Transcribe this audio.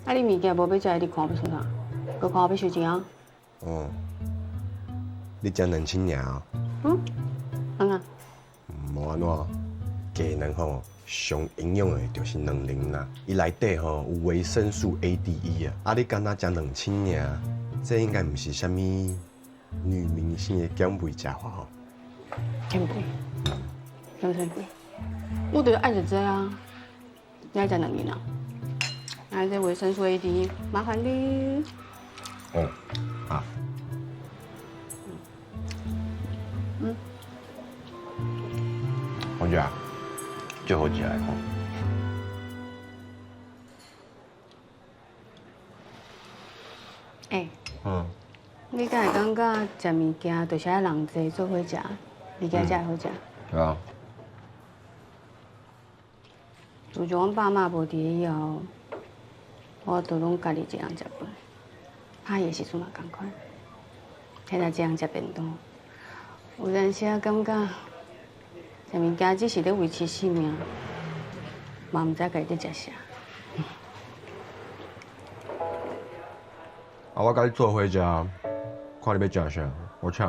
啊，你物件无要食，你看要创啥？搁看我要收钱啊？哦，你食2千尔啊？安啊？无安怎？鸡卵吼，上营养的就是卵磷啦，伊内底吼有维生素 A、D、E 啊。啊，你敢若食2千尔，这应该毋是啥物女明星的减肥食法吼。减肥？减啥肥？我就是爱食这啊。你爱食两年啊？爱这维生素 A、D， 麻烦你。哦，啊。好食，就好食的吼。你敢会感觉食物件就是爱人济做伙食，物件才会好食？对啊。自从阮爸妈无伫以后，我都拢家己一人食饭。拍的时阵嘛同款，现在一人食便当。有阵时啊感觉，食物件只是咧维持生命，嘛毋知家己在食啥。啊，我甲你做伙食，看你要食啥，我请。